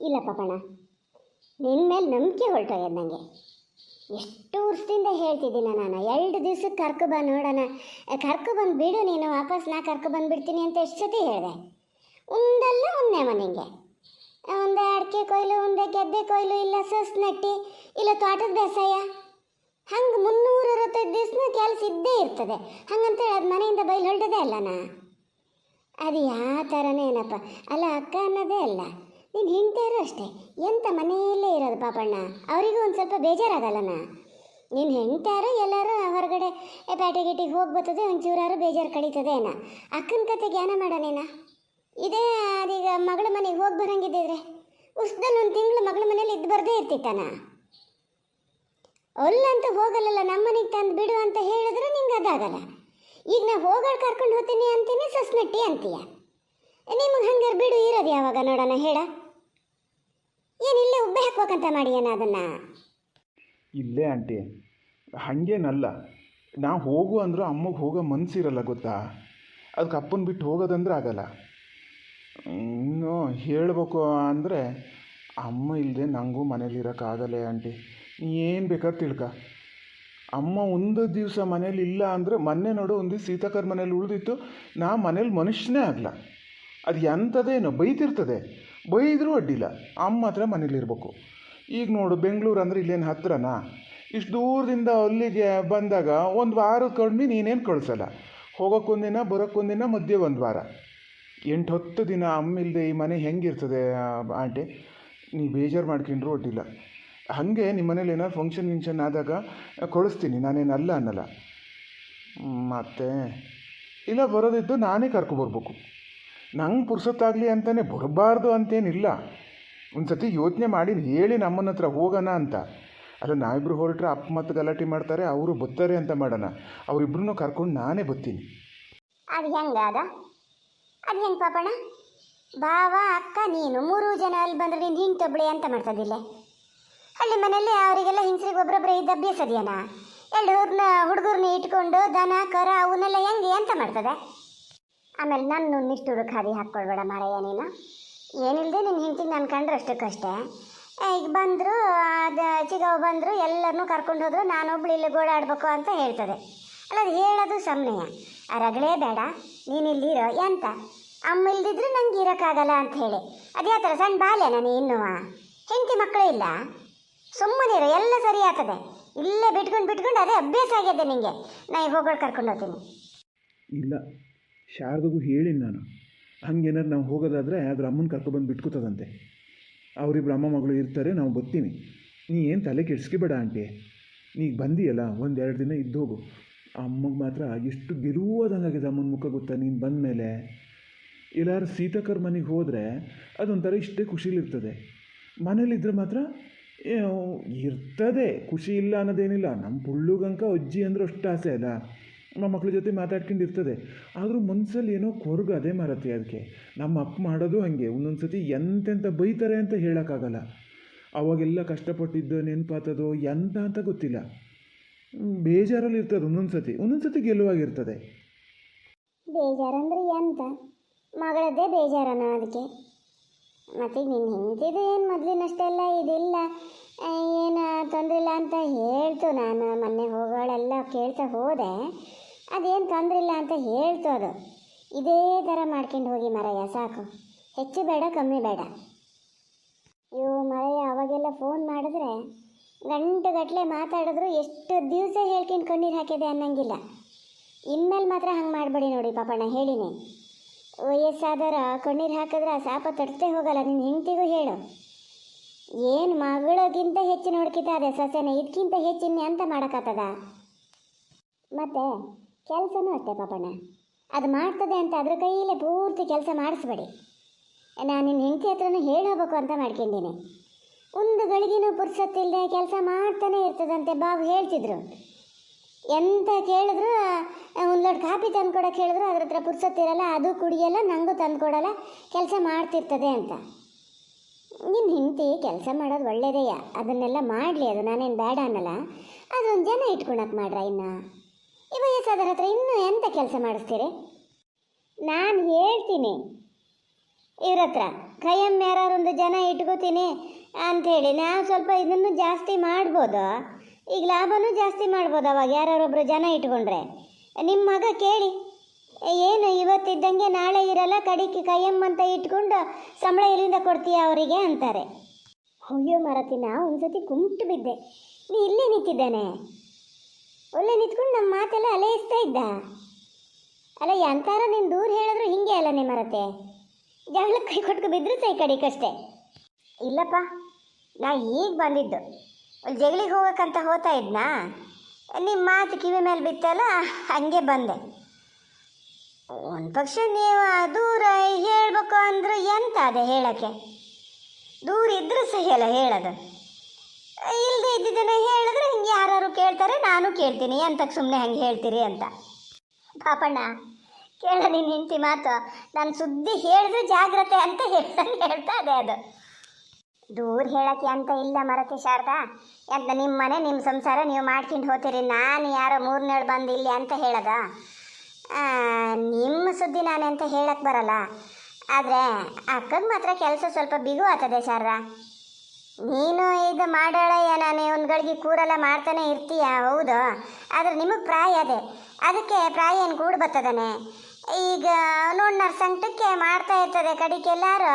ಇಲ್ಲ ಪಾಪಣ್ಣ, ನಿನ್ನ ಮೇಲೆ ನಂಬಿಕೆ ಹೊರಟೋಗ್ಯದ ನನಗೆ. ಎಷ್ಟು ವರ್ಷದಿಂದ ಹೇಳ್ತಿದ್ದೀನಿ ನಾನು, 2 ದಿವ್ಸಕ್ಕೆ ಕರ್ಕೊಬ ನೋಡೋಣ, ಕರ್ಕೊಬಂದು ಬಿಡು ನೀನು ವಾಪಸ್, ನಾ ಕರ್ಕೊಬಂದುಬಿಡ್ತೀನಿ ಅಂತ ಎಷ್ಟು ಸತಿ ಹೇಳಿದೆ. ಒಂದಲ್ಲ ಒಂದೇ ಮನೆಗೆ ಒಂದೇ ಅಡಿಕೆ ಕೊಯ್ಲು, ಒಂದೇ ಗೆದ್ದೆ ಕೊಯ್ಲು, ಇಲ್ಲ ಸಸ್ ನಟ್ಟಿ, ಇಲ್ಲ ತೋಟದ ಬೇಸಾಯ, ಹಂಗೆ 365 ದಿವಸ ಕೆಲಸ ಇದ್ದೇ ಇರ್ತದೆ. ಹಂಗಂತೇಳಿ ಅದು ಮನೆಯಿಂದ ಬೈಲು ಹೊರಟದೇ ಅಲ್ಲನಾ, ಅದು ಯಾವ ಥರನೇ ಏನಪ್ಪ. ಅಲ್ಲ ಅಕ್ಕ ಅನ್ನೋದೇ ಅಲ್ಲ, ನೀನು ಹೆಂಡ್ತಿಯಾರು ಅಷ್ಟೇ, ಎಂಥ ಮನೆಯಲ್ಲೇ ಇರೋದು ಪಾಪಣ್ಣ, ಅವರಿಗೂ ಒಂದು ಸ್ವಲ್ಪ ಬೇಜಾರಾಗಲ್ಲನ. ನೀನು ಹೆಂಡ್ತಿಯಾರು ಎಲ್ಲರೂ ಹೊರಗಡೆ ಪ್ಯಾಟೆ ಗಿಟಿಗೆ ಹೋಗಿ ಬರ್ತದೆ, ಒಂಚೂರಾರು ಬೇಜಾರು ಕಳೀತದೆ ಏನ. ಅಕ್ಕನ ಕತೆ ಜ್ಞಾನ ಮಾಡೋನೇನ. ಇದೇ ಅದೀಗ ಮಗಳ ಮನೆಗೆ ಹೋಗಿ ಬರೋಂಗಿದ್ದಿದ್ರೆ ಉಸ್ದಲ್ಲಿ 1 ತಿಂಗಳು ಮಗಳ ಮನೇಲಿ ಇದ್ದು ಬರದೇ ಇರ್ತಿತ್ತಾನ. ಅಲ್ಲಂತ ಹೋಗಲ್ಲಲ್ಲ, ನಮ್ಮ ಮನೆಗೆ ತಂದು ಬಿಡು ಅಂತ ಹೇಳಿದ್ರೆ ನಿಂಗೆ ಅದಾಗಲ್ಲ. ಈಗ ನಾ ಹೋಗೋಳು ಕರ್ಕೊಂಡು ಹೋಗ್ತೀನಿ ಅಂತೀನಿ, ಸಸ್ನಟ್ಟಿ ಅಂತೀಯ. ನಿಮಗೆ ಹಂಗೆ ಬಿಡು ಇರೋದು ಯಾವಾಗ ನೋಡೋಣ ಹೇಳ. ಏನು ಇಲ್ಲೇ ಉಬ್ಬೆ ಹಾಕ್ಬೇಕಂತ ಮಾಡಿಯೇನ ಅದನ್ನು? ಇಲ್ಲೇ ಆಂಟಿ, ಹಾಗೇನಲ್ಲ. ನಾ ಹೋಗು ಅಂದರೂ ಅಮ್ಮಗೆ ಹೋಗೋ ಮನಸ್ಸಿರಲ್ಲ ಗೊತ್ತಾ, ಅದಕ್ಕೆ ಅಪ್ಪನ ಬಿಟ್ಟು ಹೋಗೋದಂದ್ರೆ ಆಗಲ್ಲ. ಇನ್ನು ಹೇಳಬೇಕು ಅಂದರೆ ಅಮ್ಮ ಇಲ್ಲದೆ ನನಗೂ ಮನೇಲಿರೋಕ್ಕಾಗಲ್ಲ ಆಂಟಿ. ಏನು ಬೇಕಾದ್ರೆ ತಿಳ್ಕ, ಅಮ್ಮ ಒಂದು ದಿವಸ ಮನೇಲಿ ಇಲ್ಲ ಅಂದರೆ, ಮೊನ್ನೆ ನೋಡು ಒಂದು ದಿವಸ ಸೀತಾಕರ್ ಮನೇಲಿ ಉಳಿದಿತ್ತು, ನಾ ಮನೇಲಿ ಮನುಷ್ಯನೇ ಆಗಲ್ಲ. ಅದು ಎಂಥದ್ದೇನೋ ಬೈತಿರ್ತದೆ, ಬೈದರೂ ಅಡ್ಡಿಲ್ಲ, ಅಮ್ಮ ಹತ್ರ ಮನೇಲಿರ್ಬೇಕು. ಈಗ ನೋಡು ಬೆಂಗಳೂರು ಅಂದರೆ ಇಲ್ಲೇನು ಹತ್ರನಾ, ಇಷ್ಟು ದೂರದಿಂದ ಅಲ್ಲಿಗೆ ಬಂದಾಗ 1 ವಾರದ ಕಡಿಮೆ ನೀನೇನು ಕಳಿಸಲ್ಲ. ಹೋಗೋಕ್ಕೊಂದಿನ ಬರೋಕ್ಕೊಂದಿನ ಮಧ್ಯೆ 1 ವಾರ, 8-10 ದಿನ ಅಮ್ಮ ಇಲ್ಲದೆ ಈ ಮನೆ ಹೆಂಗಿರ್ತದೆ ಆಂಟಿ? ನೀವು ಬೇಜಾರು ಮಾಡ್ಕೊಂಡ್ರು ಅಡ್ಡಿಲ್ಲ. ಹಾಗೆ ನಿಮ್ಮ ಮನೇಲಿ ಏನಾದ್ರು ಫಂಕ್ಷನ್ ಆದಾಗ ಕಳಿಸ್ತೀನಿ, ನಾನೇನಲ್ಲ ಅನ್ನಲ್ಲ. ಮತ್ತು ಇಲ್ಲ ಬರೋದಿದ್ದು ನಾನೇ ಕರ್ಕೊಬರ್ಬೇಕು. ನಂಗೆ ಪುರ್ಸೊತ್ತಾಗಲಿ ಅಂತಲೇ ಬರಬಾರ್ದು ಅಂತೇನಿಲ್ಲ. ಒಂದು ಸತಿ ಯೋಚನೆ ಮಾಡಿ ಹೇಳಿ ನಮ್ಮನ್ನ ಹತ್ರ ಹೋಗೋಣ ಅಂತ. ಅಲ್ಲ ನಾವಿಬ್ಬರು ಹೊರಟ್ರೆ ಅಪ್ಪ ಮತ್ತು ಗಲಾಟೆ ಮಾಡ್ತಾರೆ, ಅವರು ಬರ್ತಾರೆ ಅಂತ ಮಾಡೋಣ. ಅವರಿಬ್ಬರನ್ನೂ ಕರ್ಕೊಂಡು ನಾನೇ ಬರ್ತೀನಿ. ಅದು ಹೆಂಗೆ ಹೆಂಗೆ ಪಾಪಣ್ಣ? ಬಾವ ಅಕ್ಕ ನೀನು 3 ಜನ ಅಲ್ಲಿ ಬಂದರೆ ನೀನು ಹಿಂಟೊಬ್ಳಿ ಅಂತ ಮಾಡ್ತದಿಲ್ಲ. ಹಳ್ಳಿ ಮನೇಲಿ ಅವರಿಗೆಲ್ಲ ಹಿಂಸರಿಗೆ ಒಬ್ಬರೊಬ್ಬರೇ ಇದ್ದ ಅಭ್ಯಾಸದೆಯೇನ? 2 ಹುಡುಗರನ್ನ ಇಟ್ಕೊಂಡು ದನ ಕರ ಅವನ್ನೆಲ್ಲ ಹೆಂಗೆ ಅಂತ ಮಾಡ್ತದೆ. ಆಮೇಲೆ ನನ್ನ ನಿಷ್ಠುರು ಖಾದಿ ಹಾಕ್ಕೊಳ್ಬೇಡ ಮಾರಯ್ಯ ನೀನು. ಏನಿಲ್ಲದೆ ನಿನ್ನ ಹಿಂಟಿಗೆ ನಾನು ಕಂಡ್ರೆ ಅಷ್ಟಕ್ಕಷ್ಟೇ. ಈಗ ಬಂದರು, ಅದು ಚಿಗವ್ ಬಂದರು, ಎಲ್ಲರನ್ನೂ ಕರ್ಕೊಂಡು ಹೋದರು, ನಾನೊಬ್ಳು ಇಲ್ಲಿ ಗೋಳಾಡಬೇಕು ಅಂತ ಹೇಳ್ತದೆ. ಅಲ್ಲ ಅದು ಹೇಳೋದು ಸಮಯ. ಆ ರಗಳೇ ಬೇಡ, ನೀನು ಇಲ್ಲಿರೋ ಎಂತ, ಅಮ್ಮ ಇಲ್ದಿದ್ರೆ ನಂಗೆ ಇರೋಕ್ಕಾಗಲ್ಲ ಅಂತ ಹೇಳಿ. ಅದೇ ಥರ ಸಣ್ಣ ಬಾಲ್ಯ ನಾನು ಇನ್ನೂ ಹೆಂಡತಿ ಮಕ್ಕಳು ಇಲ್ಲ, ಸುಮ್ಮನಿರೋ ಎಲ್ಲ ಸರಿ ಆಗ್ತದೆ. ಇಲ್ಲೇ ಬಿಟ್ಕೊಂಡು ಅದೇ ಅಭ್ಯಾಸ ಆಗಿದೆ ನಿನಗೆ. ನಾ ಈಗ ಹೋಗೋಳು ಕರ್ಕೊಂಡು ಹೋಗ್ತೀನಿ. ಇಲ್ಲ, ಶಾರದಗೂ ಹೇಳಿ ನಾನು, ಹಂಗೇನಾರು ನಾವು ಹೋಗೋದಾದರೆ ಅದ್ರ ಅಮ್ಮನ ಕರ್ಕೊಬಂದು ಬಿಟ್ಕೋತದಂತೆ. ಅವರಿಬ್ಬರು ಅಮ್ಮ ಮಗಳು ಇರ್ತಾರೆ, ನಾವು ಬರ್ತೀವಿ. ನೀ ಏನು ತಲೆ ಕೆಡಿಸ್ಕೊಬೇಡ ಆಂಟಿ. ನೀಗ ಬಂದಿಯಲ್ಲ 1-2 ದಿನ ಇದ್ದೋಗು. ಅಮ್ಮಗೆ ಮಾತ್ರ ಎಷ್ಟು ಗೆಲುವುದಂಗಾಗಿದೆ ಅಮ್ಮನ ಮುಖ ಗೊತ್ತಾ ನೀನು ಬಂದ ಮೇಲೆ. ಎಲ್ಲಾರು ಸೀತಾಕರ್ ಮನೆಗೆ ಹೋದರೆ ಅದೊಂಥರ ಇಷ್ಟೇ ಖುಷಿಲಿರ್ತದೆ. ಮನೇಲಿದ್ದರೆ ಮಾತ್ರ ಇರ್ತದೆ, ಖುಷಿ ಇಲ್ಲ ಅನ್ನೋದೇನಿಲ್ಲ. ನಮ್ಮ ಪುಳ್ಳುಗಂಕ ಅಜ್ಜಿ ಅಂದ್ರೆ ಅಷ್ಟು ಆಸೆ ಅಲ್ಲ, ನಮ್ಮ ಮಕ್ಳ ಜೊತೆ ಮಾತಾಡ್ಕೊಂಡು ಇರ್ತದೆ. ಆದರೂ ಮನಸ್ಸಲ್ಲಿ ಏನೋ ಕೊರಗು ಅದೇ ಮಾರತ್ತೆ. ಅದಕ್ಕೆ ನಮ್ಮ ಅಪ್ಪ ಮಾಡೋದು ಹಾಗೆ, ಒಂದೊಂದು ಸತಿ ಎಂತೆಂಥ ಬೈತಾರೆ ಅಂತ ಹೇಳೋಕ್ಕಾಗಲ್ಲ. ಅವಾಗೆಲ್ಲ ಕಷ್ಟಪಟ್ಟಿದ್ದು ನೆನಪಾತದೋ ಎಂತ ಅಂತ ಗೊತ್ತಿಲ್ಲ. ಬೇಜಾರಲ್ಲಿ ಇರ್ತದೆ ಒಂದೊಂದು ಸತಿ ಗೆಲುವಾಗಿರ್ತದೆ. ಬೇಜಾರಂದ್ರೆ ಎಂತ ಮಗಳದ್ದೇ ಬೇಜಾರನ ಅದಕ್ಕೆ. ಮತ್ತು ನಿನ್ನ ಹೆಂಡತಿದು ಏನು ಮೊದಲಿನಷ್ಟೇ ಎಲ್ಲ ಇದಿಲ್ಲ, ಏನು ತೊಂದರೆ ಇಲ್ಲ ಅಂತ ಹೇಳ್ತು. ನಾನು ಮೊನ್ನೆ ಹೋಗೋಳೆಲ್ಲ ಕೇಳ್ತಾ ಹೋದೆ, ಅದೇನು ತೊಂದರೆ ಇಲ್ಲ ಅಂತ ಹೇಳ್ತು. ಅದು ಇದೇ ಥರ ಮಾಡ್ಕೊಂಡು ಹೋಗಿ ಮರಯ್ಯ, ಸಾಕು, ಹೆಚ್ಚು ಬೇಡ ಕಮ್ಮಿ ಬೇಡ. ಇವು ಮರಯ್ಯ ಅವಾಗೆಲ್ಲ ಫೋನ್ ಮಾಡಿದ್ರೆ ಗಂಟೆಗಟ್ಟಲೆ ಮಾತಾಡಿದ್ರು ಎಷ್ಟು ದಿವಸ ಹೇಳ್ಕೊಂಡು ಕಣ್ಣೀರು ಹಾಕಿದೆ ಅನ್ನಂಗಿಲ್ಲ. ಇನ್ಮೇಲೆ ಮಾತ್ರ ಹಂಗೆ ಮಾಡಬೇಡಿ ನೋಡಿ ಪಾಪಣ್ಣ, ಹೇಳಿನಿ. ವಯಸ್ಸಾದರ ಕಣ್ಣೀರು ಹಾಕಿದ್ರೆ ಆ ಶಾಪ ತಟ್ಟತೆ ಹೋಗಲ್ಲ. ನಿನ್ನ ಹೆಂಡತಿಗೂ ಹೇಳು, ಏನು ಮಗಳಿಗಿಂತ ಹೆಚ್ಚು ನೋಡ್ಕಿತಾದೆ ಸೊಸೆನ, ಇದಕ್ಕಿಂತ ಹೆಚ್ಚಿನ ಅಂತ ಮಾಡೋಕ್ಕಾಗ್ತದ? ಮತ್ತು ಕೆಲಸನೂ ಅಷ್ಟೇ ಪಾಪಣ್ಣ, ಅದು ಮಾಡ್ತದೆ ಅಂತ ಅದ್ರ ಕೈಯಲ್ಲೇ ಪೂರ್ತಿ ಕೆಲಸ ಮಾಡಿಸ್ಬೇಡಿ. ನಾನು ನಿನ್ನ ಹೆಂಡತಿ ಹತ್ರನೂ ಹೇಳೋಬೇಕು ಅಂತ ಮಾಡ್ಕೊಂಡಿನಿ. ಒಂದು ಗಳಿಗೆನೂ ಪುರ್ಸತ್ತಿಲ್ಲದೆ ಕೆಲಸ ಮಾಡ್ತಾನೆ ಇರ್ತದಂತೆ. ಬಾವು ಹೇಳ್ತಿದ್ರು, ಎಂತ ಕೇಳಿದ್ರು, ಒಂದು ಲೋಟ ಕಾಫಿ ತಂದು ಕೊಡೋಕೆ ಹೇಳಿದ್ರು ಅದ್ರ ಹತ್ರ ಪುರ್ಸತ್ತಿರಲ್ಲ, ಅದು ಕುಡಿಯಲ್ಲ, ನನಗೂ ತಂದು ಕೊಡಲ್ಲ, ಕೆಲಸ ಮಾಡ್ತಿರ್ತದೆ ಅಂತ. ನಿನ್ನ ಹೆಂಡತಿ ಕೆಲಸ ಮಾಡೋದು ಒಳ್ಳೆಯದೇಯ, ಅದನ್ನೆಲ್ಲ ಮಾಡಲಿ, ಅದು ನಾನೇನು ಬೇಡ ಅನ್ನಲ್ಲ. ಅದೊಂದು ಜನ ಇಟ್ಕೊಳಕ್ಕೆ ಮಾಡ್ರ. ಇನ್ನು ಈ ವಯಸ್ಸಾದರ ಹತ್ರ ಇನ್ನೂ ಎಂಥ ಕೆಲಸ ಮಾಡಿಸ್ತೀರಿ? ನಾನು ಹೇಳ್ತೀನಿ, ಇವ್ರ ಹತ್ರ ಖಯಂ ಯಾರೊಂದು ಜನ ಇಟ್ಕೋತೀನಿ ಅಂಥೇಳಿ ನಾವು ಸ್ವಲ್ಪ ಇದನ್ನು ಜಾಸ್ತಿ ಮಾಡ್ಬೋದು. ಈಗ ಲಾಭನೂ ಜಾಸ್ತಿ ಮಾಡ್ಬೋದು ಅವಾಗ ಯಾರೊಬ್ಬರು ಜನ ಇಟ್ಕೊಂಡ್ರೆ. ನಿಮ್ಮ ಮಗ ಕೇಳಿ, ಏನು ಇವತ್ತಿದ್ದಂಗೆ ನಾಳೆ ಇರಲ್ಲ, ಕಡಿಕೆ ಖಯಂ ಅಂತ ಇಟ್ಕೊಂಡು ಸಂಬಳ ಎಲ್ಲಿಂದ ಕೊಡ್ತೀಯ ಅವರಿಗೆ ಅಂತಾರೆ. ಅಯ್ಯೋ ಮಾರತಿ, ನಾವು ಒಂದ್ಸತಿ ಕುಂಟು ಬಿದ್ದೆ. ನೀ ಇಲ್ಲೇ ನಿಂತಿದ್ದಾನೆ, ಒಳ್ಳೆ ನಿಂತ್ಕೊಂಡು ನಮ್ಮ ಮಾತೆಲ್ಲ ಅಲೆಯಿಸ್ತಾ ಇದ್ದ. ಅಲ್ಲ ಎಂತಾರ ನೀನು ದೂರ ಹೇಳಿದ್ರು ಹಿಂಗೆ ಅಲ್ಲ ನೀ ಮರತೆ, ಜಗಳಕ್ಕೆ ಕೈ ಕೊಟ್ಕೊ ಬಿದ್ರು ಸೈ ಕಡಿಕಷ್ಟೇ. ಇಲ್ಲಪ್ಪ, ನಾ ಈಗ ಬಂದಿದ್ದು, ಅಲ್ಲಿ ಜಗಳಿಗೆ ಹೋಗೋಕ್ಕಂತ ಹೋಗ್ತಾ ಇದ್ನಾ, ನಿಮ್ಮ ಮಾತು ಕಿವಿ ಮೇಲೆ ಬಿತ್ತಲ್ಲ ಹಂಗೆ ಬಂದೆ. ಒಂದು ಪಕ್ಷ ನೀವು ದೂರ ಹೇಳ್ಬೇಕು ಅಂದ್ರೆ ಎಂತ ಅದೇ ಹೇಳೋಕ್ಕೆ, ದೂರ ಇದ್ರೂ ಸಹಿ ಅಲ್ಲ ಹೇಳೋದು. ಇಲ್ಲದೆ ಇದ್ದಿದ್ದನ್ನು ಹೇಳಿದ್ರೆ ಹಿಂಗೆ ಯಾರು ಕೇಳ್ತಾರೆ, ನಾನು ಕೇಳ್ತೀನಿ, ಅಂತಕ್ಕೆ ಸುಮ್ಮನೆ ಹಂಗೆ ಹೇಳ್ತೀರಿ ಅಂತ. ಪಾಪಣ್ಣ ಕೇಳ ನೀನು ಹೆಂಡತಿ ಮಾತು, ನಾನು ಸುದ್ದಿ ಹೇಳಿದ್ರೆ ಜಾಗ್ರತೆ ಅಂತ ಹೇಳ್ತಾ ಅದೇ ಅದು. ದೂರ ಹೇಳೋಕ್ಕೆ ಅಂತ ಇಲ್ಲ ಮರತಿ ಶಾರದಾ, ಅಂತ ನಿಮ್ಮ ಮನೆ ನಿಮ್ಮ ಸಂಸಾರ ನೀವು ಮಾಡ್ಕೊಂಡು ಹೋಗ್ತೀರಿ, ನಾನು ಯಾರೋ ಮೂರನೇಳು ಬಂದು ಇಲ್ಲಿ ಅಂತ ಹೇಳೋದ? ನಿಮ್ಮ ಸುದ್ದಿ ನಾನು ಅಂತ ಹೇಳಕ್ಕೆ ಬರಲ್ಲ. ಆದರೆ ಅಕ್ಕಗೆ ಮಾತ್ರ ಕೆಲಸ ಸ್ವಲ್ಪ ಬಿಗು ಆಗ್ತದೆ ಶಾರದಾ. ನೀನು ಇದು ಮಾಡೋಳ ನಾನು ಒಂದು ಗಳಿಗೆ ಕೂರೆಲ್ಲ ಮಾಡ್ತಾನೆ ಇರ್ತೀಯ, ಹೌದು. ಆದರೆ ನಿಮಗೆ ಪ್ರಾಯ ಅದೇ, ಅದಕ್ಕೆ ಪ್ರಾಯ ಏನು ಕೂಡು ಬರ್ತದಾನೆ. ಈಗ ನೋಡಿ ಸಂಕಟಕ್ಕೆ ಮಾಡ್ತಾ ಇರ್ತದೆ, ಕಡಿಕೆ ಎಲ್ಲರೂ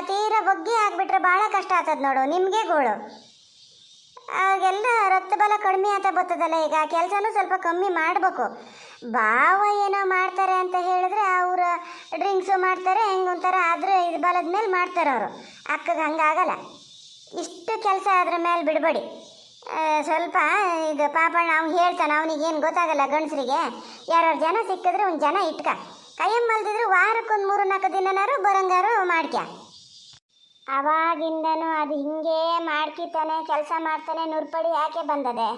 ತೀರಾ ಬಗ್ಗಿ ಆಗಿಬಿಟ್ರೆ ಭಾಳ ಕಷ್ಟ ಆಗ್ತದೆ ನೋಡು ನಿಮಗೆ ಗೋಳು. ಆಗೆಲ್ಲ ರಕ್ತ ಬಲ ಕಡಿಮೆ ಆಗ್ತಾ ಬರ್ತದಲ್ಲ, ಈಗ ಕೆಲಸನೂ ಸ್ವಲ್ಪ ಕಮ್ಮಿ ಮಾಡಬೇಕು. ಭಾವ ಏನೋ ಮಾಡ್ತಾರೆ ಅಂತ ಹೇಳಿದ್ರೆ ಅವರು ಡ್ರಿಂಕ್ಸು ಮಾಡ್ತಾರೆ, ಹೆಂಗೆ ಒಂಥರ ಆದರೆ ಇದು ಬಲದ ಮೇಲೆ ಮಾಡ್ತಾರೆ ಅವರು. ಅಕ್ಕಗೆ ಹಂಗಾಗಲ್ಲ, ಇಷ್ಟು ಕೆಲಸ ಅದ್ರ ಮೇಲೆ ಬಿಡಬೇಡಿ. ಸ್ವಲ್ಪ ಈಗ ಪಾಪಣ್ಣ ಅವ್ನು ಹೇಳ್ತಾನೆ, ಅವನಿಗೇನು ಗೊತ್ತಾಗಲ್ಲ ಗಂಡಸರಿಗೆ. ಯಾರು ಜನ ಸಿಕ್ಕಿದ್ರೆ ಒಂದು ಜನ ಇಟ್ಕ, ಕೈಯಮ್ಮ ಮಲ್ದಿದ್ರೆ ವಾರಕ್ಕೊಂದು 3-4 ದಿನನಾರು ಬರಂಗಾರು ಮಾಡ್ಕ್ಯ. ಆವಾಗಿಂದನೂ ಅದು ಹಿಂಗೆ ಮಾಡ್ಕಿತಾನೆ, ಕೆಲಸ ಮಾಡ್ತಾನೆ, ನುರ್ಪಡಿ ಯಾಕೆ ಬಂದದೆ.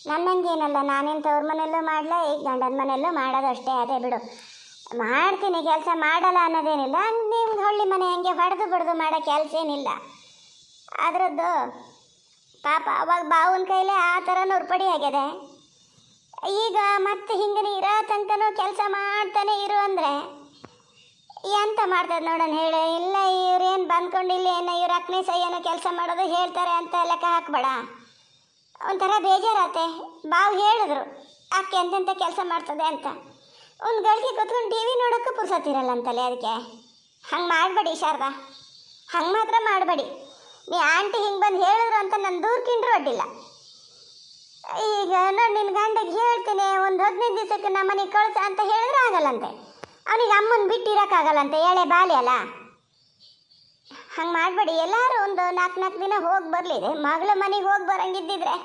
ನನ್ನಂಗೇನಲ್ಲ, ನಾನೇನು ತವ್ರ ಮನೆಯಲ್ಲೂ ಮಾಡಲ, ಈಗ ಗಂಡನ ಮನೆಯಲ್ಲೂ ಮಾಡೋದು ಅಷ್ಟೇ. ಅದೇ ಬಿಡು, ಮಾಡ್ತೀನಿ ಕೆಲಸ, ಮಾಡಲ್ಲ ಅನ್ನೋದೇನಿಲ್ಲ. ನಿಮ್ಗೆ ಹಳ್ಳಿ ಮನೆ ಹಂಗೆ ಹೊಡೆದು ಬಿಡ್ದು ಮಾಡೋ ಕೆಲಸ ಏನಿಲ್ಲ ಅದರದ್ದು. ಪಾಪ ಅವಾಗ ಬಾವನ ಕೈಲೇ ಆ ಥರ ನುರ್ಪಡಿ ಆಗಿದೆ. ಈಗ ಮತ್ತೆ ಹಿಂಗೆ ಇರೋ ತನಕನೂ ಕೆಲಸ ಮಾಡ್ತಾನೆ ಇರು ಅಂದರೆ ಎಂತ ಮಾಡ್ತದೆ ನೋಡೋಣ ಹೇಳಿ. ಇಲ್ಲ ಇವ್ರೇನು ಬಂದ್ಕೊಂಡಿಲ್ಲ, ಏನೋ ಇವ್ರು ಅಕ್ಕನೇ ಸೈಯೇನೋ ಕೆಲಸ ಮಾಡೋದು ಹೇಳ್ತಾರೆ ಅಂತ ಲೆಕ್ಕ ಹಾಕ್ಬೇಡ. ಒಂಥರ ಬೇಜಾರತ್ತೆ. ಬಾವು ಹೇಳಿದ್ರು ಅಕ್ಕೆ ಎಂತೆಂಥ ಕೆಲಸ ಮಾಡ್ತದೆ ಅಂತ. ಒಂದು ಗಳಿಗೆ ಕೂತ್ಕೊಂಡು ಟಿ ವಿ ನೋಡೋಕ್ಕೂ ಪುರ್ಸತ್ತಿರಲ್ಲ ಅಂತಲೇ. ಅದಕ್ಕೆ ಹಂಗೆ ಮಾಡಬೇಡಿ ಶಾರದಾ, ಹಂಗೆ ಮಾತ್ರ ಮಾಡಬೇಡಿ. ನೀ ಆಂಟಿ ಹಿಂಗೆ ಬಂದು ಹೇಳಿದ್ರು ಅಂತ ನಾನು ದೂರ್ಕಿಂಡ್ರು ಅಡ್ಡಿಲ್ಲ. ಈಗ ನೋಡಿ ನಿನ್ನ ಗಂಡಗೆ ಹೇಳ್ತೀನಿ, ಒಂದು 15 ದಿವಸಕ್ಕೆ ನಮ್ಮ ಮನೆಗೆ ಕಳಿಸ ಅಂತ ಹೇಳಿದ್ರೆ ಆಗಲ್ಲಂತೆ. ಅವನಿಗೆ ಅಮ್ಮನ ಬಿಟ್ಟಿರೋಕ್ಕಾಗಲ್ಲಂತೆ, ಎಳೆ ಬಾಲಿ ಅಲ್ಲ. ಹಂಗೆ ಮಾಡಬೇಡಿ. ಎಲ್ಲರೂ ಒಂದು 4 ದಿನ ಹೋಗಿ ಬರಲಿದೆ. ಮಗಳ ಮನೆಗೆ ಹೋಗಿ ಬರಂಗಿದ್ದಿದ್ರೆ,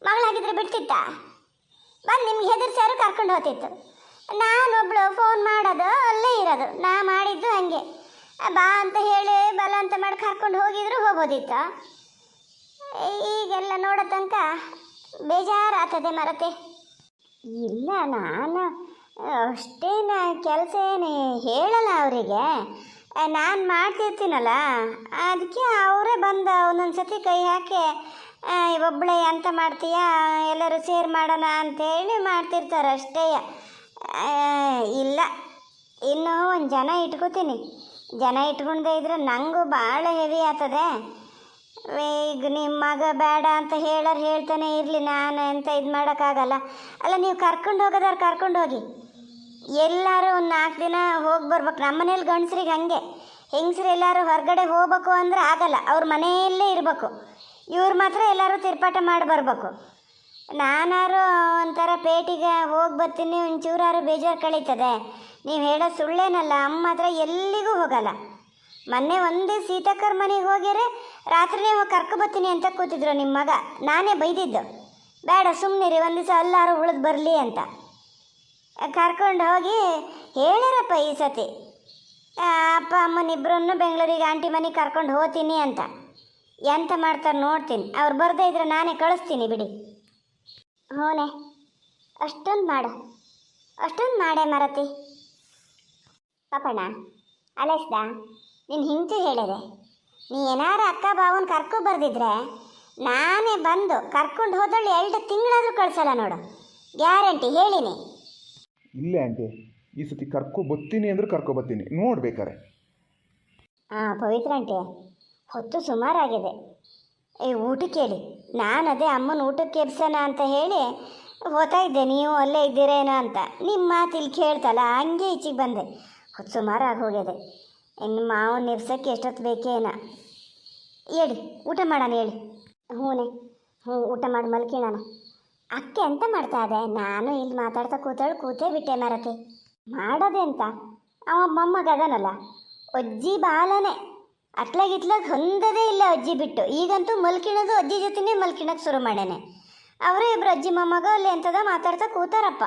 ಮಗಳಾಗಿದ್ರೆ ಬಿಡ್ತಿತ್ತ, ಬಂದು ನಿಮ್ಗೆ ಹೆದರ್ಸಾರು ಕರ್ಕೊಂಡು ಹೋಗ್ತಿತ್ತು. ನಾನೊಬ್ಳು ಫೋನ್ ಮಾಡೋದು ಅಲ್ಲೇ ಇರೋದು, ನಾ ಮಾಡಿದ್ದು ಹಂಗೆ. ಬಾ ಅಂತ ಹೇಳಿ ಬಲ ಅಂತ ಮಾಡಿ ಕರ್ಕೊಂಡು ಹೋಗಿದ್ರು ಹೋಗ್ಬೋದಿತ್ತು. ಈಗೆಲ್ಲ ನೋಡೋ ತನಕ ಬೇಜಾರಾಗ್ತದೆ ಮರತೆ. ಇಲ್ಲ, ನಾನು ಅಷ್ಟೇನು ಕೆಲಸ ಏನು ಹೇಳಲ್ಲ ಅವರಿಗೆ, ನಾನು ಮಾಡ್ತಿರ್ತೀನಲ್ಲ. ಅದಕ್ಕೆ ಅವರೇ ಬಂದು ಒಂದೊಂದು ಸತಿ ಕೈ ಹಾಕಿ ಒಬ್ಬಳೇ ಎಂತ ಮಾಡ್ತೀಯಾ, ಎಲ್ಲರೂ ಸೇರ್ ಮಾಡೋಣ ಅಂತೇಳಿ ಮಾಡ್ತಿರ್ತಾರೆ ಅಷ್ಟೇ. ಇಲ್ಲ, ಇನ್ನೂ ಒಂದು ಜನ ಇಟ್ಕೋತೀನಿ. ಜನ ಇಟ್ಕೊಂಡೇ ಇದ್ರೆ ನನಗೂ ಭಾಳ ಹೆವಿ ಆಗ್ತದೆ. ಈಗ ನಿಮ್ಮ ಮಗ ಬೇಡ ಅಂತ ಹೇಳೋರು ಹೇಳ್ತಾನೆ ಇರಲಿ, ನಾನು ಅಂತ ಇದು ಮಾಡೋಕ್ಕಾಗಲ್ಲ. ಅಲ್ಲ, ನೀವು ಕರ್ಕೊಂಡು ಹೋಗೋದಾರು ಕರ್ಕೊಂಡು ಹೋಗಿ. ಎಲ್ಲರೂ ಒಂದು 4 ದಿನ ಹೋಗಿ ಬರ್ಬೇಕು. ನಮ್ಮ ಮನೇಲಿ ಗಂಡಸ್ರಿಗೆ ಹಾಗೆ, ಹೆಂಗಸ್ರು ಎಲ್ಲರೂ ಹೊರಗಡೆ ಹೋಗ್ಬೇಕು ಅಂದ್ರೆ ಆಗಲ್ಲ, ಅವ್ರ ಮನೆಯಲ್ಲೇ ಇರಬೇಕು. ಇವ್ರು ಮಾತ್ರ ಎಲ್ಲರೂ ತಿರ್ಪಾಟ ಮಾಡಿ ಬರಬೇಕು. ನಾನಾರು ಒಂಥರ ಪೇಟಿಗೆ ಹೋಗಿ ಬರ್ತೀನಿ, ಒಂಚೂರಾರು ಬೇಜಾರು ಕಳೀತದೆ. ನೀವು ಹೇಳೋ ಸುಳ್ಳೇನಲ್ಲ, ಅಮ್ಮ ಮಾತ್ರ ಎಲ್ಲಿಗೂ ಹೋಗಲ್ಲ. ಮೊನ್ನೆ ಒಂದೇ ಸೀತಕ್ಕರ ಮನೆಗೆ ಹೋಗ್ಯಾರೆ, ರಾತ್ರಿನೇ ಹೋಗಿ ಕರ್ಕೊಬತ್ತೀನಿ ಅಂತ ಕೂತಿದ್ರು ನಿಮ್ಮ ಮಗ. ನಾನೇ ಬೈದಿದ್ದು, ಬೇಡ ಸುಮ್ಮನಿರಿ, ಒಂದು ದಿವಸ ಎಲ್ಲರೂ ಉಳಿದು ಬರಲಿ ಅಂತ. ಕರ್ಕೊಂಡು ಹೋಗಿ ಹೇಳ್ಯಾರಪ್ಪ ಈ ಸತಿ, ಅಪ್ಪ ಅಮ್ಮನಿಬ್ಬರನ್ನು ಬೆಂಗಳೂರಿಗೆ ಆಂಟಿ ಮನೆಗೆ ಕರ್ಕೊಂಡು ಹೋಗ್ತೀನಿ ಅಂತ. ಎಂತ ಮಾಡ್ತಾರೆ ನೋಡ್ತೀನಿ. ಅವ್ರು ಬರದೇ ಇದ್ರೆ ನಾನೇ ಕಳಿಸ್ತೀನಿ ಬಿಡಿ. ಹ್ಞೂನೆ, ಅಷ್ಟೊಂದು ಮಾಡೇ ಮರತಿ. ಪಾಪಣ್ಣ ಅಲೆಸ್ದ, ನೀನು ಹಿಂಚೆ ಹೇಳಿದೆ, ನೀ ಏನಾರು ಅಕ್ಕ ಬಾವನ ಕರ್ಕೊ ಬರ್ದಿದ್ರೆ ನಾನೇ ಬಂದು ಕರ್ಕೊಂಡು ಹೋದಳು 2 ತಿಂಗಳಾದರೂ ಕಳಿಸಲ್ಲ ನೋಡು, ಗ್ಯಾರಂಟಿ ಹೇಳಿನಿ. ಇಲ್ಲೇ ಆಂಟಿ, ಈ ಸತಿ ಕರ್ಕೊ ಬತ್ತೀನಿ ಅಂದ್ರೆ ಕರ್ಕೊ ಬತ್ತೀನಿ, ನೋಡ್ಬೇಕಾರೆ. ಹಾಂ ಪವಿತ್ರ ಆಂಟಿ, ಹೊತ್ತು ಸುಮಾರಾಗಿದೆ. ಊಟಕ್ಕೆ ಹೇಳಿ. ನಾನು ಅದೇ ಅಮ್ಮನ ಊಟಕ್ಕೆ ಎಬ್ಸೋಣ ಅಂತ ಹೇಳಿ ಹೋಗ್ತಾ ಇದ್ದೆ, ನೀವು ಅಲ್ಲೇ ಇದ್ದೀರೇನೋ ಅಂತ ನಿಮ್ಮ ಮಾತು ಇಲ್ಲಿ ಕೇಳ್ತಲ್ಲ, ಹಂಗೆ ಈಚೆಗೆ ಬಂದೆ. ಹೊತ್ತು ಸುಮಾರಾಗಿ ಹೋಗಿದೆ. ಇನ್ನು ಮಾವನ ಎಬ್ಸೋಕ್ಕೆ ಎಷ್ಟೊತ್ತು ಬೇಕೇನ. ಹೇಳಿ ಊಟ ಮಾಡೋಣ ಹೇಳಿ. ಹ್ಞೂ ಊಟ ಮಾಡಿ ಮಲ್ಕೊಳ್ಳೋಣ. ಅಕ್ಕೆ ಎಂತ ಮಾಡ್ತಾ ಇದೆ? ನಾನು ಇಲ್ಲಿ ಮಾತಾಡ್ತಾ ಕೂತೇ ಬಿಟ್ಟೆ ಮರಕ್ಕೆ. ಮಾಡೋದೆ ಅಂತ ಅವ ಮೊಮ್ಮಗ ಅದನಲ್ಲ, ಅಜ್ಜಿ ಬಾಲನೇ ಅತ್ಲಾಗಿತ್ಲಾಗ ಹೊಂದದೇ ಇಲ್ಲ ಅಜ್ಜಿ ಬಿಟ್ಟು. ಈಗಂತೂ ಮಲ್ಕಿಣೋದು ಅಜ್ಜಿ ಜೊತೆನೇ ಮಲ್ಕಿಣಕ್ಕೆ ಶುರು ಮಾಡೇನೆ. ಅವರೇ ಇಬ್ಬರು ಅಜ್ಜಿ ಮೊಮ್ಮಗ ಅಲ್ಲಿ ಎಂಥದ ಮಾತಾಡ್ತಾ ಕೂತಾರಪ್ಪ.